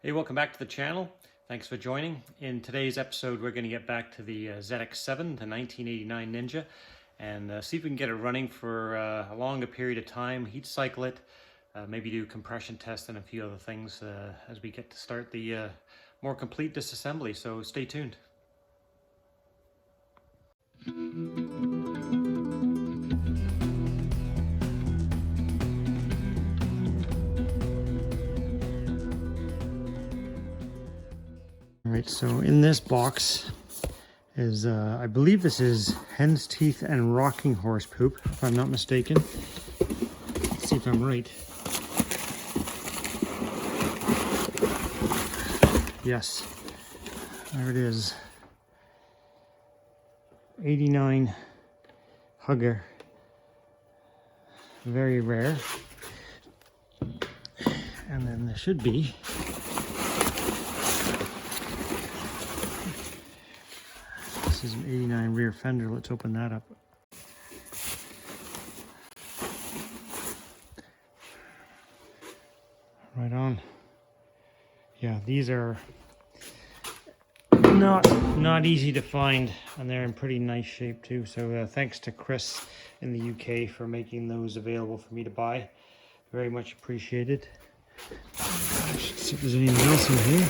Hey, welcome back to the channel. Thanks for joining. In today's episode, we're going to get back to the ZX7, the 1989 Ninja, and see if we can get it running for a longer period of time, heat cycle it, maybe do compression test and a few other things as we get to start the more complete disassembly, so stay tuned. Alright, so in this box is, I believe this is hen's teeth and rocking horse poop, if I'm not mistaken. Let's see if I'm right. Yes, there it is. 89 hugger. Very rare. And then there should be this is an 89 rear fender. Let's open that up. Right on. Yeah, these are not easy to find, and they're in pretty nice shape too. So thanks to Chris in the UK for making those available for me to buy. Very much appreciated. Let's see if there's anything else in here.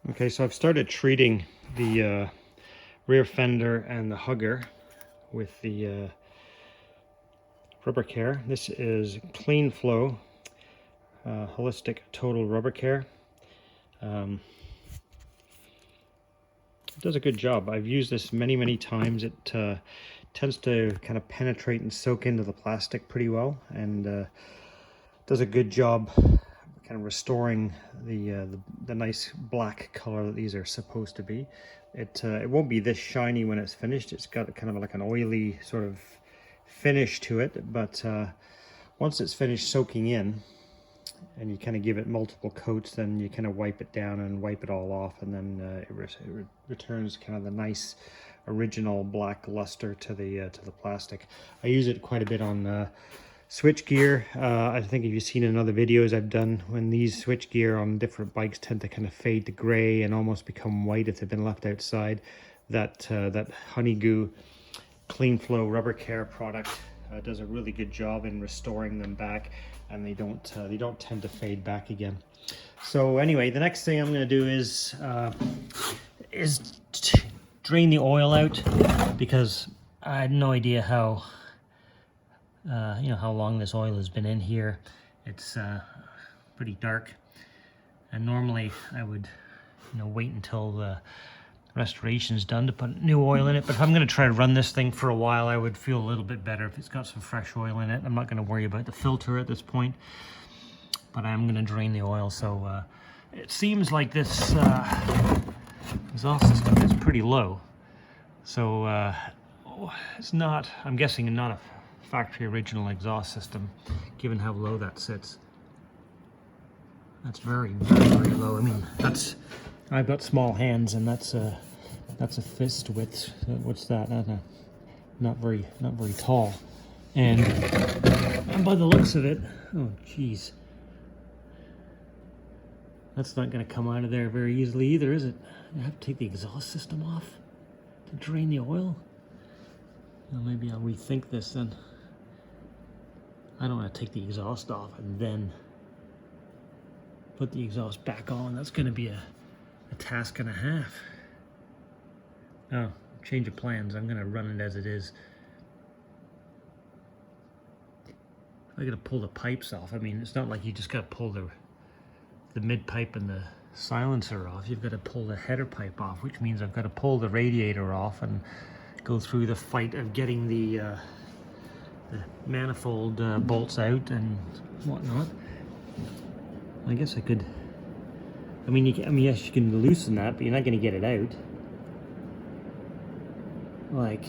Okay, so I've started treating the rear fender and the hugger with the rubber care. This is Clean Flow Holistic Total Rubber Care. It does a good job. I've used this many times. It tends to kind of penetrate and soak into the plastic pretty well, and does a good job kind of restoring the nice black color that these are supposed to be. It won't be this shiny when it's finished. It's got kind of like an oily sort of finish to it, but once it's finished soaking in and you kind of give it multiple coats, then you kind of wipe it down and wipe it all off, and then it returns kind of the nice original black luster to the plastic. I use it quite a bit on switch gear. I think if you've seen in other videos I've done, when these switch gear on different bikes tend to kind of fade to gray and almost become white if they've been left outside, that Honeygoo Clean Flow Rubber Care product does a really good job in restoring them back, and they don't tend to fade back again. So anyway, the next thing I'm going to do is drain the oil out, because I had no idea how how long this oil has been in here. It's pretty dark, and normally I would wait until the restoration is done to put new oil in it, but if I'm going to try to run this thing for a while, I would feel a little bit better if it's got some fresh oil in it. I'm not going to worry about the filter at this point, but I'm going to drain the oil. So it seems like this exhaust system is pretty low, so it's not, I'm guessing, not a factory original exhaust system, given how low that sits. That's very low. I mean, I've got small hands, and that's a fist width. What's that? Not very tall. And by the looks of it, oh geez, that's not going to come out of there very easily either, is it? I have to take the exhaust system off to drain the oil. Well, maybe I'll rethink this then. I don't want to take the exhaust off and then put the exhaust back on. That's going to be a task and a half. Oh, change of plans. I'm going to run it as it is. I got to pull the pipes off. I mean, it's not like you just got to pull the mid pipe and the silencer off. You've got to pull the header pipe off, which means I've got to pull the radiator off and go through the fight of getting the manifold bolts out and whatnot. I guess I could. I mean, yes, you can loosen that, but you're not going to get it out. Like,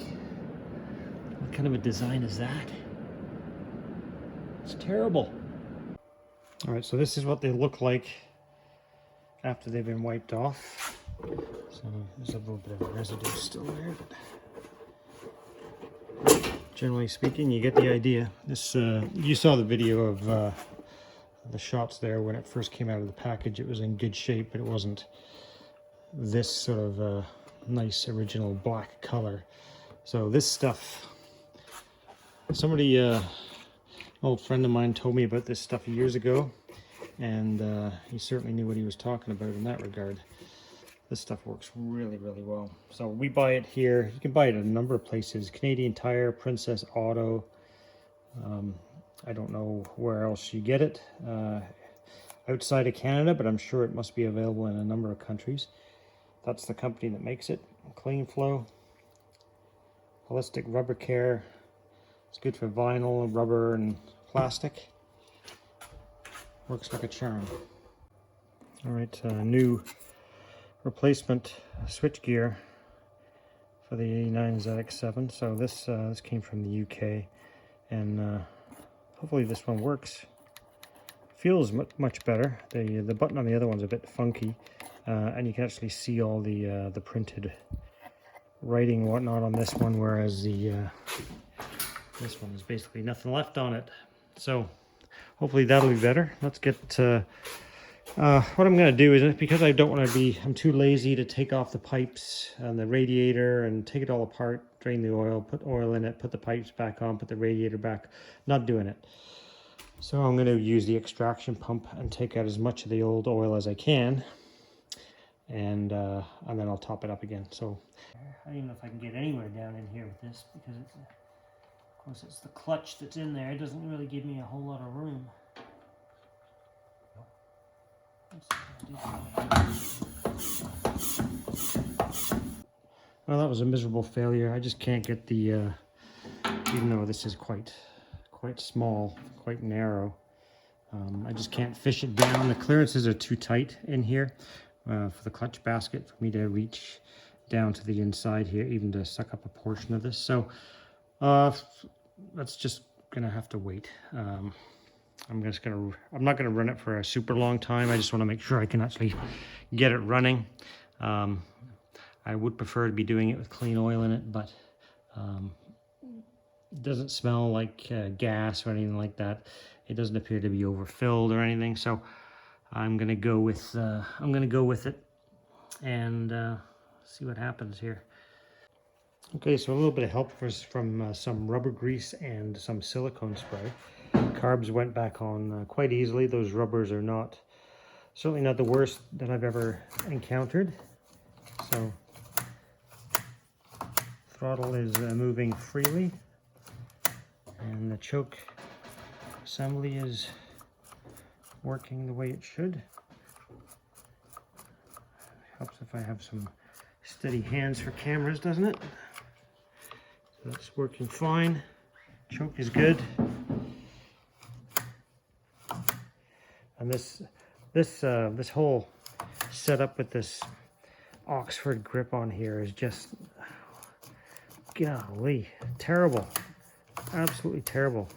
what kind of a design is that? It's terrible. All right, so this is what they look like after they've been wiped off. So there's a little bit of residue still there, but generally speaking, you get the idea. This you saw the video of the shots there when it first came out of the package. It was in good shape, but it wasn't this sort of nice original black color. So this stuff, somebody, an old friend of mine told me about this stuff years ago, and he certainly knew what he was talking about in that regard. This stuff works really, really well. So we buy it here. You can buy it at a number of places. Canadian Tire, Princess Auto. I don't know where else you get it outside of Canada, but I'm sure it must be available in a number of countries. That's the company that makes it. Clean Flow. Holistic Rubber Care. It's good for vinyl, rubber, and plastic. Works like a charm. All right, new replacement switchgear for the 89 ZX7. So this came from the UK, and hopefully this one works. Feels much better. The button on the other one's a bit funky, and you can actually see all the printed writing and whatnot on this one, whereas this one is basically nothing left on it. So hopefully that'll be better. Let's get what I'm going to do is, because I don't want to be, I'm too lazy to take off the pipes and the radiator and take it all apart, drain the oil, put oil in it, put the pipes back on, put the radiator back. Not doing it. So I'm going to use the extraction pump and take out as much of the old oil as I can, and then I'll top it up again. So I don't even know if I can get anywhere down in here with this, because it's, of course, it's the clutch that's in there. It doesn't really give me a whole lot of room. Well, that was a miserable failure. I just can't get the, even though this is quite small, quite narrow, I just can't fish it down. The clearances are too tight in here for the clutch basket for me to reach down to the inside here, even to suck up a portion of this. So that's just gonna have to wait. I'm not gonna run it for a super long time. I just want to make sure I can actually get it running. I would prefer to be doing it with clean oil in it, but it doesn't smell like gas or anything like that. It doesn't appear to be overfilled or anything. So I'm gonna go with it and see what happens here. Okay, so a little bit of help from some rubber grease and some silicone spray. Carbs went back on quite easily. Those rubbers are certainly not the worst that I've ever encountered. So throttle is moving freely, and the choke assembly is working the way it should. Helps if I have some steady hands for cameras, doesn't it? So that's working fine. Choke is good. And this whole setup with this Oxford grip on here is just, golly, terrible. Absolutely terrible.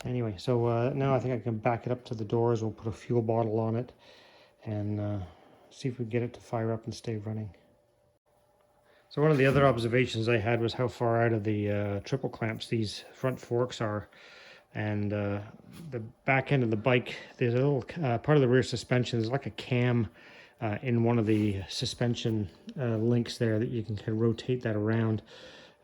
Anyway, so now I think I can back it up to the doors. We'll put a fuel bottle on it and see if we can get it to fire up and stay running. So one of the other observations I had was how far out of the triple clamps these front forks are. And the back end of the bike, there's a little part of the rear suspension. There's like a cam in one of the suspension links there that you can kind of rotate that around.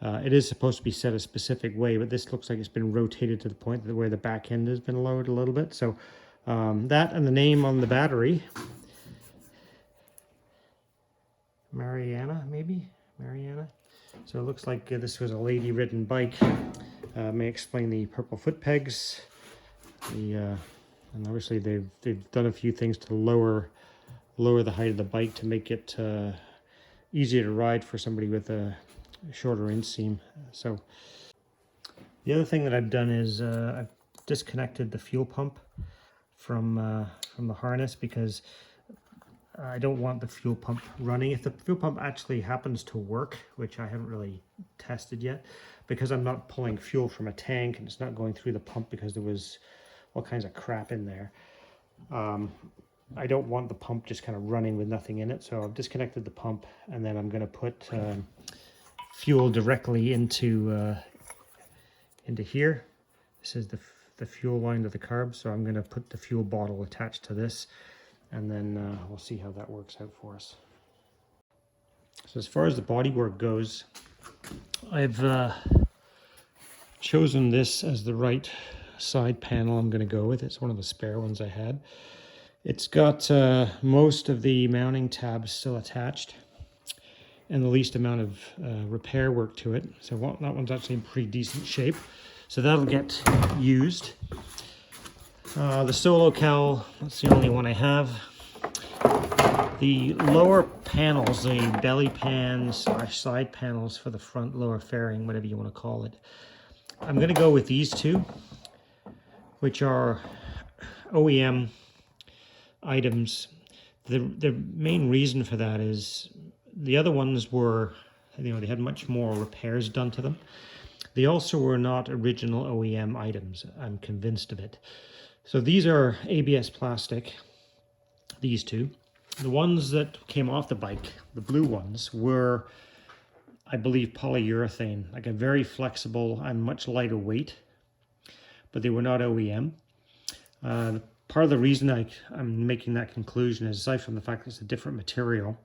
It is supposed to be set a specific way, but this looks like it's been rotated to the point that where the back end has been lowered a little bit. So that and the name on the battery, Mariana, maybe? Mariana. So it looks like this was a lady-ridden bike. May explain the purple foot pegs. And obviously they've done a few things to lower the height of the bike to make it easier to ride for somebody with a shorter inseam. So the other thing that I've done is I've disconnected the fuel pump from the harness, because I don't want the fuel pump running. If the fuel pump actually happens to work, which I haven't really tested yet, because I'm not pulling fuel from a tank and it's not going through the pump because there was all kinds of crap in there. I don't want the pump just kind of running with nothing in it. So I've disconnected the pump, and then I'm going to put fuel directly into here. This is the fuel line to the carb. So I'm going to put the fuel bottle attached to this, and then we'll see how that works out for us. So as far as the bodywork goes, I've chosen this as the right side panel I'm going to go with. It's one of the spare ones I had. It's got most of the mounting tabs still attached and the least amount of repair work to it. So that one's actually in pretty decent shape. So that'll get used. The solo cowl, that's the only one I have. The lower panels, the belly pans / side panels for the front lower fairing, whatever you want to call it, I'm going to go with these two, which are OEM items. The main reason for that is the other ones were, they had much more repairs done to them. They also were not original OEM items. I'm convinced of it. So these are ABS plastic, these two. The ones that came off the bike, the blue ones, were, I believe, polyurethane, like a very flexible and much lighter weight, but they were not OEM. Part of the reason I'm making that conclusion is, aside from the fact that it's a different material,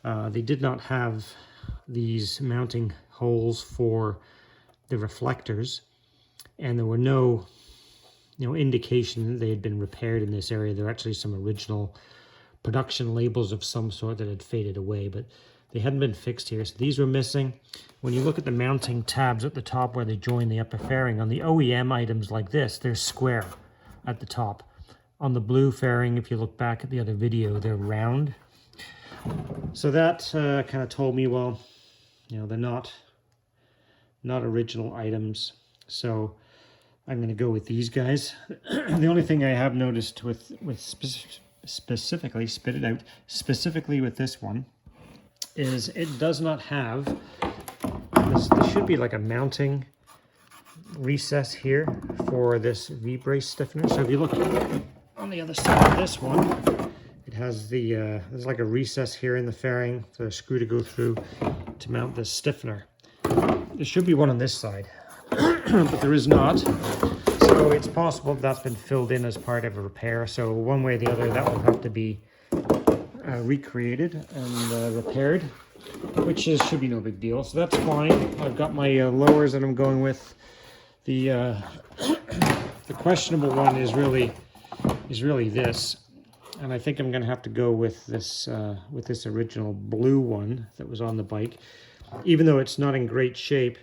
they did not have these mounting holes for the reflectors, and there were no indication that they had been repaired in this area. There are actually some original production labels of some sort that had faded away, but they hadn't been fixed here. So these were missing. When you look at the mounting tabs at the top where they join the upper fairing, on the OEM items like this, they're square at the top. On the blue fairing, if you look back at the other video, they're round. So that kind of told me, well, they're not original items. So I'm going to go with these guys. The only thing I have noticed with specifically, spit it out, specifically with this one, is it does not have this. There should be like a mounting recess here for this V-brace stiffener. So if you look on the other side of this one, it has there's like a recess here in the fairing for a screw to go through to mount this stiffener. There should be one on this side, but there is not. So it's possible that's been filled in as part of a repair. So one way or the other, that will have to be recreated and repaired, which should be no big deal. So that's fine. I've got my lowers that I'm going with. The questionable one is really this, and I think I'm going to have to go with this original blue one that was on the bike. Even though it's not in great shape,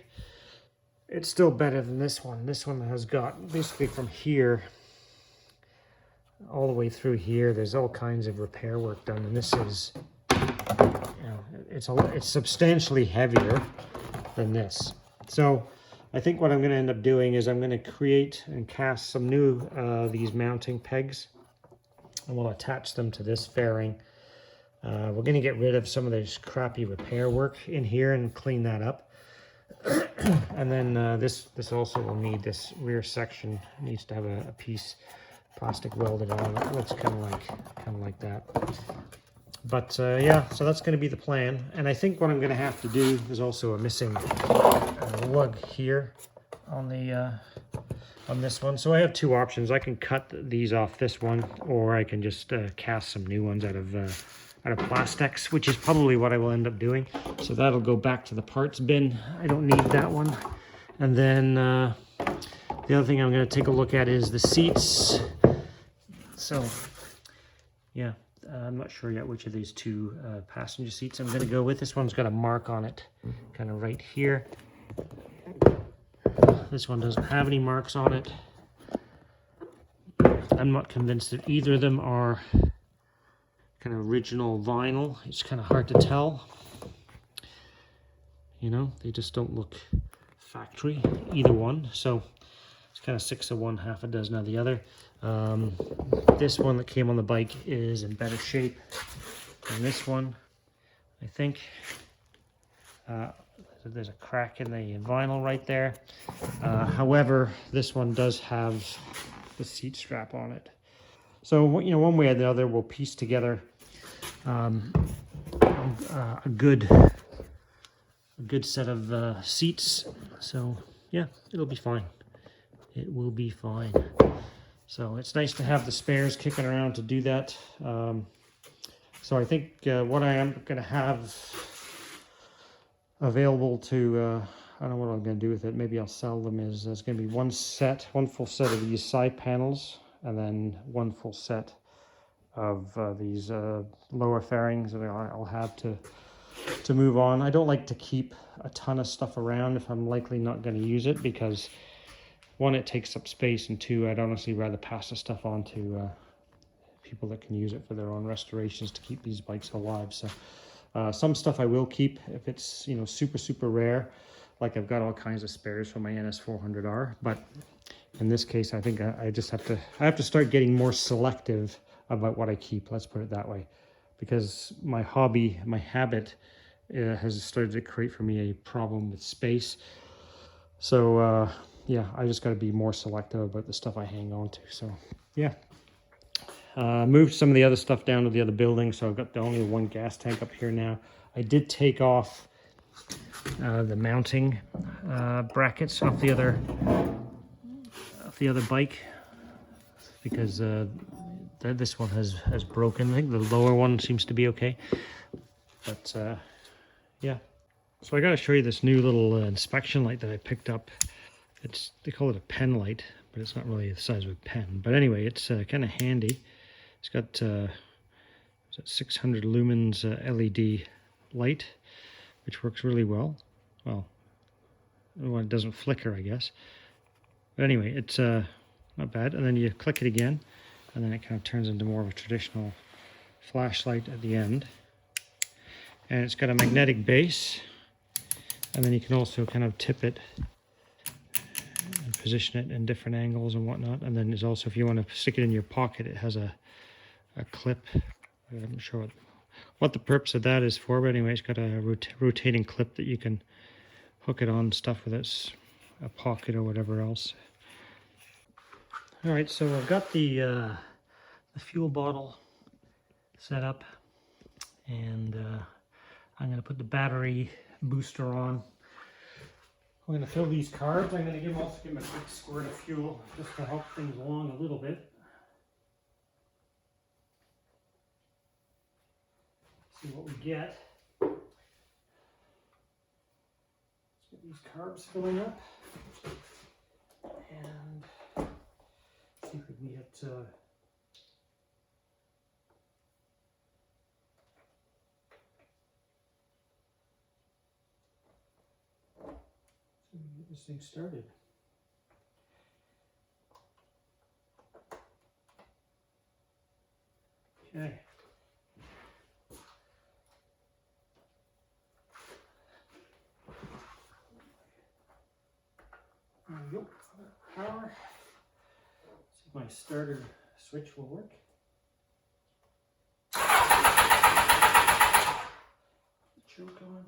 it's still better than this one. This one has got basically from here all the way through here, there's all kinds of repair work done, and this is, it's substantially heavier than this. So I think what I'm going to end up doing is I'm going to create and cast some new these mounting pegs, and we'll attach them to this fairing. We're going to get rid of some of this crappy repair work in here and clean that up. And then this also will need, this rear section needs to have a piece plastic welded on. It looks kind of like that. But yeah, so that's going to be the plan. And I think what I'm going to have to do is also a missing lug here on this one. So I have two options. I can cut these off this one, or I can just cast some new ones out of plastics, which is probably what I will end up doing. So that'll go back to the parts bin. I don't need that one. And then the other thing I'm going to take a look at is the seats. So yeah, I'm not sure yet which of these two passenger seats I'm going to go with. This one's got a mark on it, kind of right here. This one doesn't have any marks on it. I'm not convinced that either of them are kind of original vinyl. It's kind of hard to tell. They just don't look factory, either one. So it's kind of 6 of one, half a dozen of the other. This one that came on the bike is in better shape than this one, I think. There's a crack in the vinyl right there. However, this one does have the seat strap on it. So, you know, one way or the other, we'll piece together a good set of seats. So yeah, it'll be fine. It will be fine. So it's nice to have the spares kicking around to do that. So I think what I am going to have available to, I don't know what I'm going to do with it. Maybe I'll sell them. Is there's going to be one full set of these side panels, and then one full set of these lower fairings that I'll have to move on. I don't like to keep a ton of stuff around if I'm likely not going to use it, because one, it takes up space, and two, I'd honestly rather pass the stuff on to people that can use it for their own restorations to keep these bikes alive. So some stuff I will keep if it's, you know, super rare. Like I've got all kinds of spares for my NS400R, but in this case, I think I just have to start getting more selective about what I keep. Let's put it that way, because my habit has started to create for me a problem with space. So yeah, I just got to be more selective about the stuff I hang on to. So yeah, moved some of the other stuff down to the other building, so I've got only one gas tank up here now. I did take off the mounting brackets off the other bike, because this one has broken. I think the lower one seems to be okay, but yeah. So I got to show you this new little inspection light that I picked up. They call it a pen light, but it's not really the size of a pen. But anyway, it's kind of handy. It's got 600 lumens LED light, which works really well. Well, it doesn't flicker, I guess. But anyway, it's not bad. And then you click it again, and then it kind of turns into more of a traditional flashlight at the end. And it's got a magnetic base, and then you can also kind of tip it and position it in different angles and whatnot. And then there's also, if you want to stick it in your pocket, it has a clip. I'm not sure what the purpose of that is for, but anyway, it's got a rotating clip that you can hook it on stuff with its a pocket or whatever else. All right, so I've got the fuel bottle set up, and I'm going to put the battery booster on. I'm going to fill these carbs. I'm going to also give them a quick squirt of fuel just to help things along a little bit. See what we get. Let's get these carbs filling up, and see if we can get this thing started. Okay. There we go. Power. See if my starter switch will work. Choke on.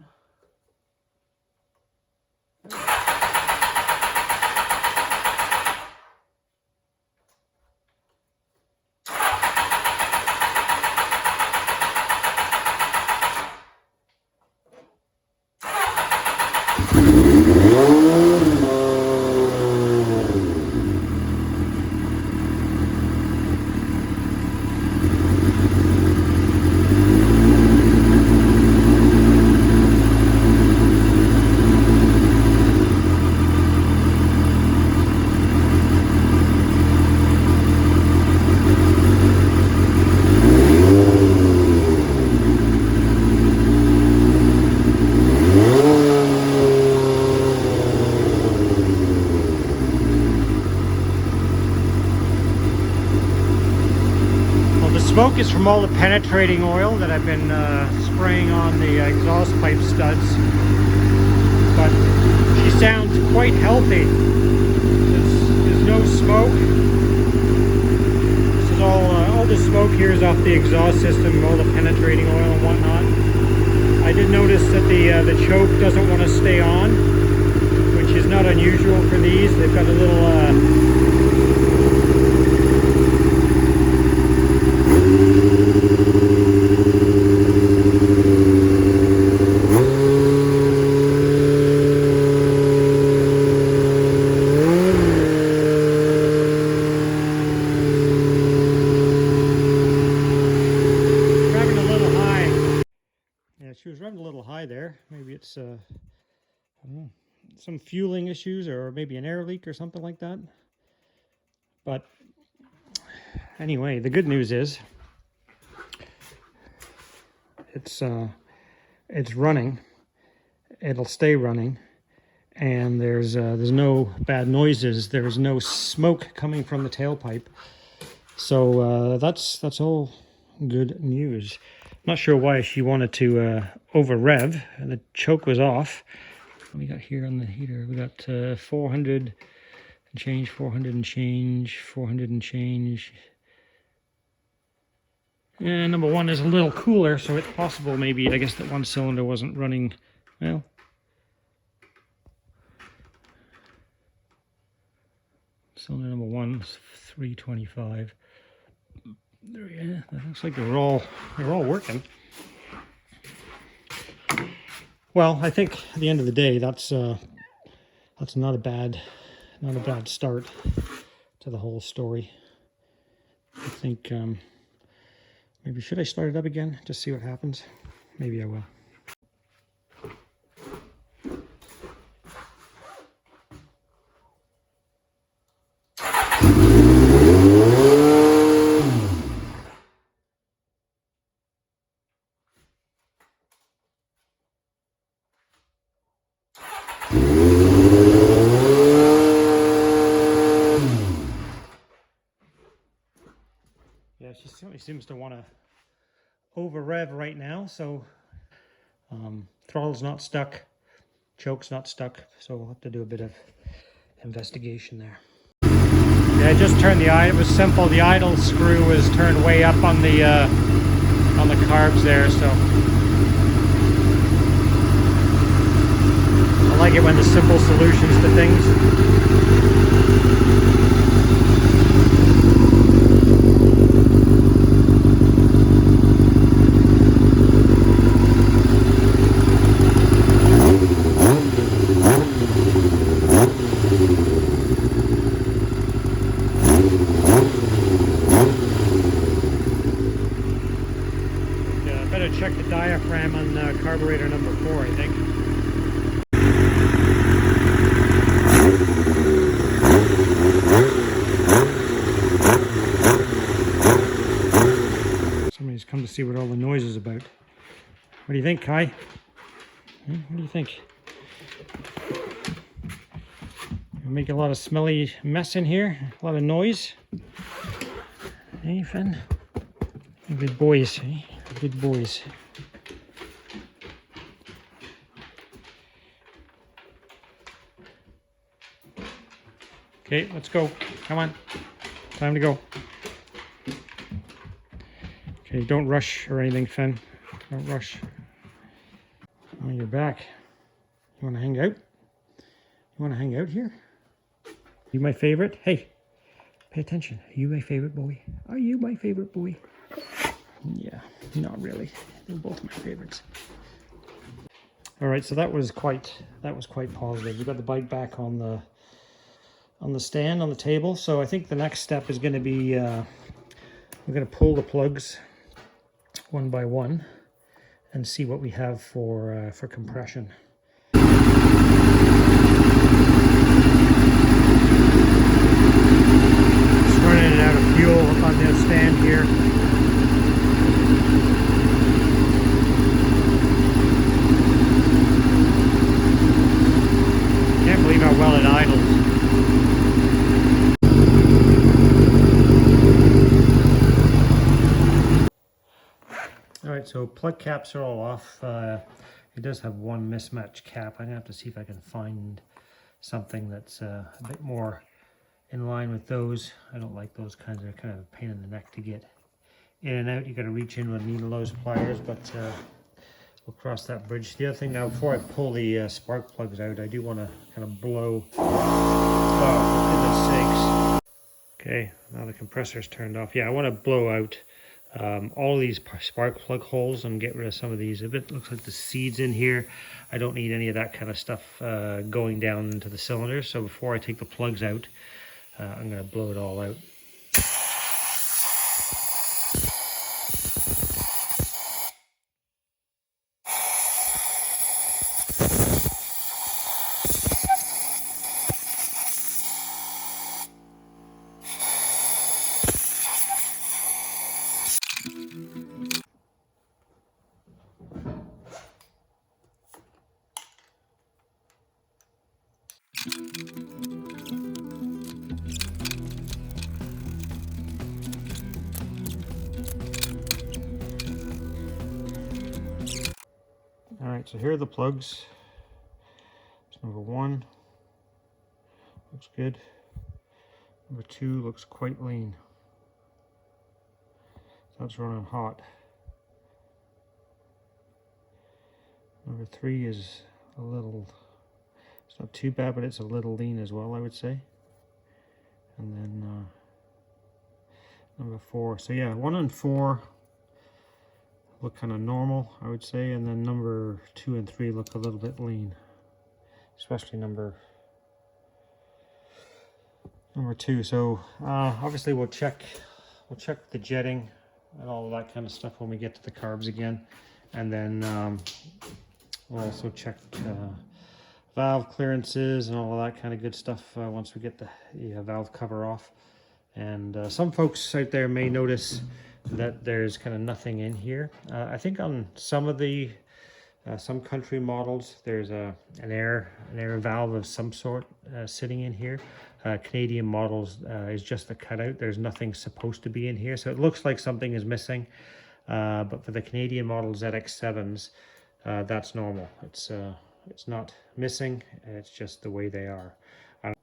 Smoke is from all the penetrating oil that I've been spraying on the exhaust pipe studs, but she sounds quite healthy. There's no smoke. This is all the smoke here is off the exhaust system, all the penetrating oil and whatnot. I did notice that the choke doesn't want to stay on, which is not unusual for these. They've got a little there. Maybe it's I don't know, some fueling issues or maybe an air leak or something like that. But anyway, the good news is it's running. It'll stay running, and there's no bad noises. There's no smoke coming from the tailpipe. So that's all good news. Not sure why she wanted to over rev. The choke was off. What we got here on the heater? We got 400 and change, 400 and change, 400 and change. And number one is a little cooler, so it's possible maybe, I guess, that one cylinder wasn't running well. Cylinder number one is 325. Yeah, that looks like they're all working. Well, I think at the end of the day, that's not a bad start to the whole story. I think maybe should I start it up again, just see what happens? Maybe I will. Yeah, she certainly seems to want to over rev right now, so throttle's not stuck, choke's not stuck, so we'll have to do a bit of investigation there. Yeah, I just turned the idle. It was simple. The idle screw was turned way up on the carbs there, so I like it when there's simple solutions to things. Better check the diaphragm on carburetor number 4, I think. Somebody's come to see what all the noise is about. What do you think, Kai? What do you think? You make a lot of smelly mess in here, a lot of noise. Hey, Finn? Good boys, eh? Good boys. Okay, let's go. Come on. Time to go. Okay, don't rush or anything, Finn. Don't rush. Oh, you're back. You want to hang out? You want to hang out here? You my favorite? Hey, pay attention. Are you my favorite boy? Are you my favorite boy? Yeah, not really. They're both my favorites. All right, so that was quite positive. We got the bike back on the stand on the table. So I think the next step is going to be we're going to pull the plugs one by one and see what we have for compression. Just running it out of fuel up on the stand here. Can't believe how well it idles. Alright, so plug caps are all off. It does have one mismatched cap. I'm going to have to see if I can find something that's a bit more in line with those. I don't like those kinds. They're kind of a pain in the neck to get in and out. You got to reach in with needle nose pliers, but we'll cross that bridge. The other thing now, before I pull the spark plugs out, I do want to kind of blow. Oh, for goodness sakes. Okay, now the compressor's turned off. Yeah, I want to blow out all of these spark plug holes and get rid of some of these. It looks like the seeds in here. I don't need any of that kind of stuff going down into the cylinder. So before I take the plugs out, I'm going to blow it all out. All right, so here are the plugs. It's number 1, looks good. Number 2 looks quite lean. So that's running hot. Number 3 is a little, it's not too bad, but it's a little lean as well, I would say. And then number 4. So yeah, 1 and 4 look kind of normal, I would say, and then number 2 and 3 look a little bit lean, especially number 2. So obviously we'll check the jetting and all of that kind of stuff when we get to the carbs again, and then we'll also check valve clearances and all of that kind of good stuff once we get the valve cover off. And some folks out there may notice that there's kind of nothing in here. I think on some of the some country models there's an air valve of some sort sitting in here. Canadian models is just the cutout. There's nothing supposed to be in here, so it looks like something is missing. But for the Canadian model ZX7s, that's normal. It's not missing. It's just the way they are. All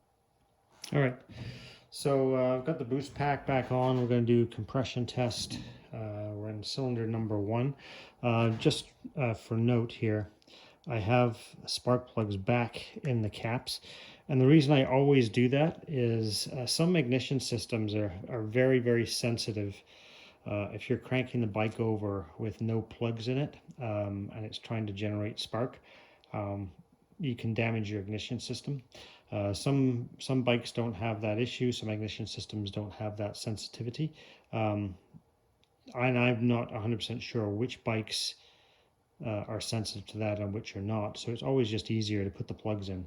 right. So I've got the boost pack back on. We're going to do compression test. We're in cylinder number 1. Just for note here, I have spark plugs back in the caps. And the reason I always do that is some ignition systems are very, very sensitive. If you're cranking the bike over with no plugs in it and it's trying to generate spark, you can damage your ignition system. Some bikes don't have that issue. Some ignition systems don't have that sensitivity. And I'm not 100% sure which bikes are sensitive to that and which are not. So it's always just easier to put the plugs in.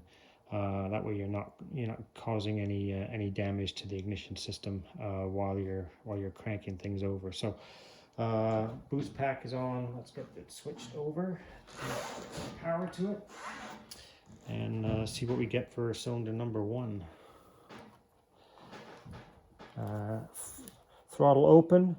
That way you're not causing any damage to the ignition system while you're cranking things over. So boost pack is on. Let's get it switched over. Power to it. And see what we get for cylinder number 1. Throttle open.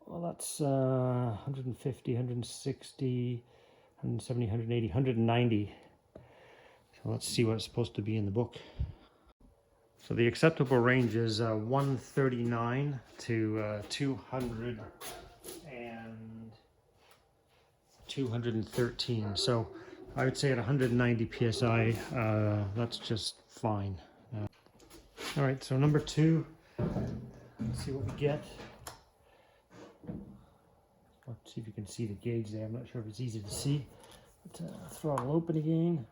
Well, that's 150, 160, 170, 180, 190. So let's see what it's supposed to be in the book. So the acceptable range is 139 to 200 and 213. So I would say at 190 psi, that's just fine. All right, so number 2. Let's see what we get. Let's see if you can see the gauge there. I'm not sure if it's easy to see. But, throttle open again.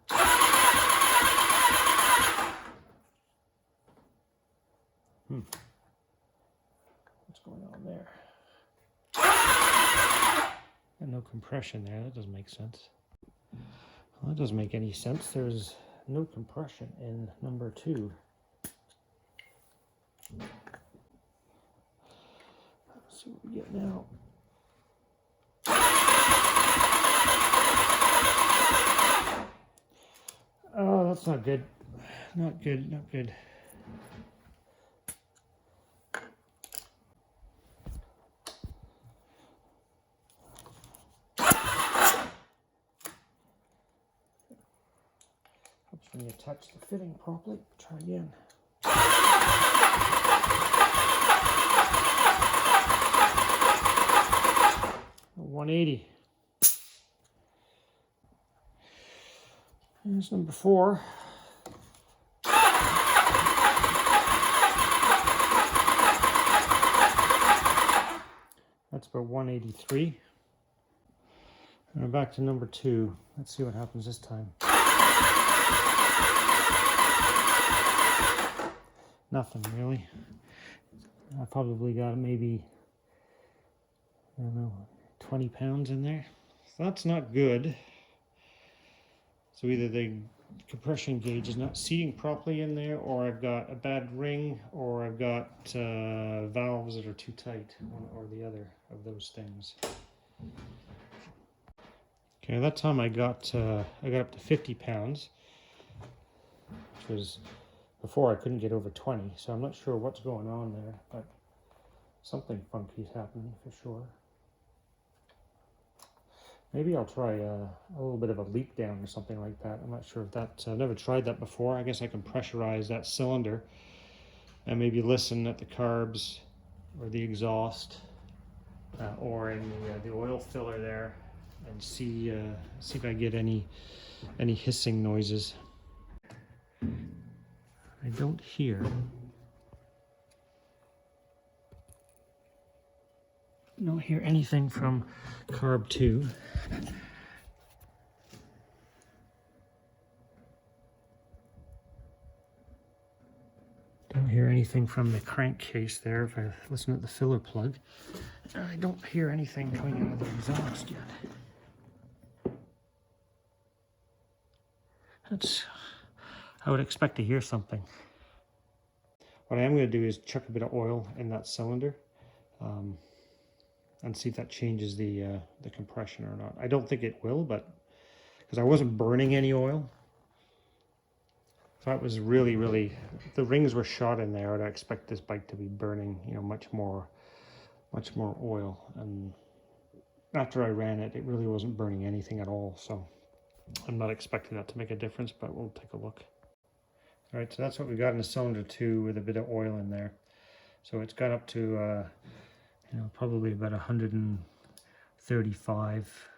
What's going on there? Got no compression there. That doesn't make sense. Well, that doesn't make any sense. There's no compression in number 2. Let's see what we get now. Oh, that's not good. Not good, not good. When you touch the fitting properly, try again. 180. Here's number 4. That's about 183. And we're back to number 2. Let's see what happens this time. Nothing really. I probably got maybe, I don't know, 20 pounds in there. So that's not good. So either compression gauge is not seating properly in there, or I've got a bad ring, or I've got valves that are too tight, one or the other of those things. Okay, that time I got up to 50 pounds, which was before I couldn't get over 20, so I'm not sure what's going on there, but something funky is happening for sure. Maybe I'll try a little bit of a leak down or something like that. I'm not sure if that, I've never tried that before. I guess I can pressurize that cylinder and maybe listen at the carbs or the exhaust or in the oil filler there, and see if I get any hissing noises. I don't hear anything from carb 2. Don't hear anything from the crankcase there. If I listen at the filler plug, I don't hear anything coming out of the exhaust yet. I would expect to hear something. What I am going to do is chuck a bit of oil in that cylinder and see if that changes the compression or not. I don't think it will, but because I wasn't burning any oil. So it was really, the rings were shot in there. I'd expect this bike to be burning, much more oil. And after I ran it, it really wasn't burning anything at all. So I'm not expecting that to make a difference, but we'll take a look. All right, so that's what we got in the cylinder 2 with a bit of oil in there. So it's got up to, probably about 135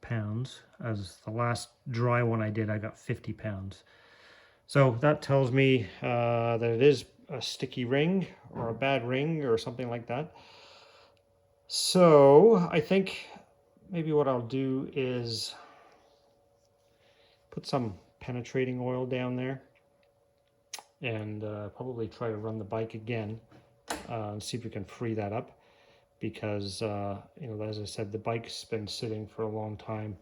pounds. As the last dry one I did, I got 50 pounds. So that tells me that it is a sticky ring or a bad ring or something like that. So I think maybe what I'll do is put some penetrating oil down there and probably try to run the bike again and see if we can free that up, because as I said, the bike's been sitting for a long time,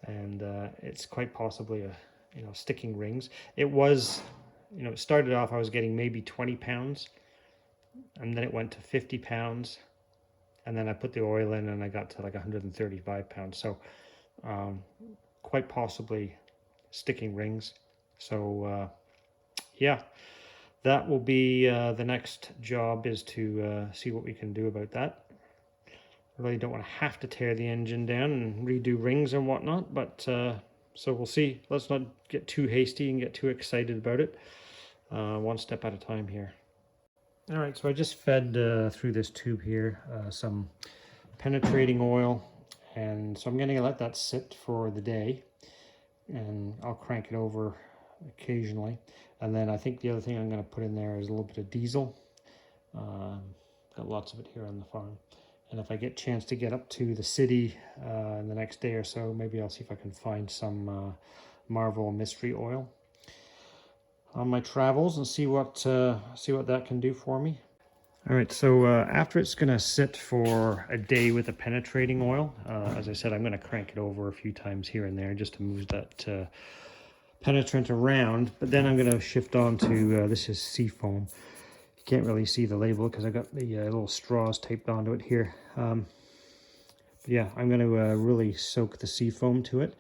and it's quite possibly sticking rings. It was, it started off I was getting maybe 20 pounds, and then it went to 50 pounds, and then I put the oil in and I got to like 135 pounds. So quite possibly sticking rings. So yeah, that will be the next job, is to see what we can do about that. I really don't want to have to tear the engine down and redo rings and whatnot, but so we'll see. Let's not get too hasty and get too excited about it. One step at a time here. All right, so I just fed through this tube here some penetrating oil, and so I'm going to let that sit for the day, and I'll crank it over occasionally. And then I think the other thing I'm going to put in there is a little bit of diesel. Got lots of it here on the farm. And if I get a chance to get up to the city in the next day or so, maybe I'll see if I can find some Marvel mystery oil on my travels and see what that can do for me. All right, so after it's going to sit for a day with the penetrating oil, as I said, I'm going to crank it over a few times here and there just to move that penetrant around. But then I'm going to shift on to this is seafoam. You can't really see the label because I got the little straws taped onto it here. But yeah, I'm going to really soak the seafoam to it,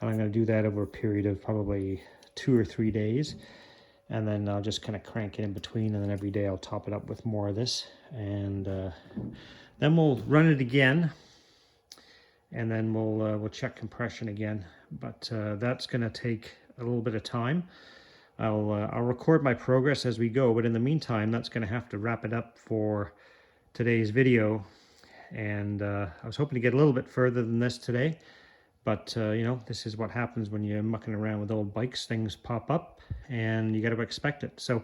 and I'm going to do that over a period of probably 2 or 3 days. And then I'll just kind of crank it in between, and then every day I'll top it up with more of this. And then we'll run it again, and then we'll check compression again. But that's going to take a little bit of time. I'll record my progress as we go, but in the meantime, that's going to have to wrap it up for today's video. And I was hoping to get a little bit further than this today. But, this is what happens when you're mucking around with old bikes. Things pop up, and you got to expect it. So,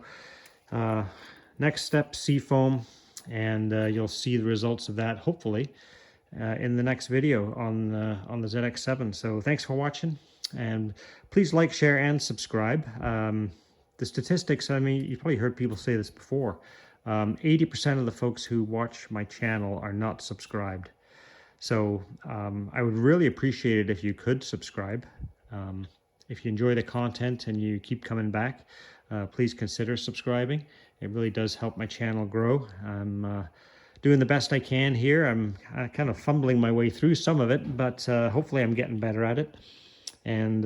next step, seafoam, and you'll see the results of that, hopefully, in the next video on the ZX7. So, thanks for watching, and please like, share, and subscribe. The statistics, I mean, you've probably heard people say this before. 80% of the folks who watch my channel are not subscribed. So I would really appreciate it if you could subscribe. if you enjoy the content and you keep coming back, please consider subscribing. It really does help my channel grow. I'm doing the best I can here. I'm kind of fumbling my way through some of it, but hopefully I'm getting better at it. And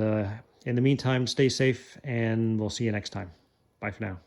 in the meantime, stay safe, and we'll see you next time. Bye for now.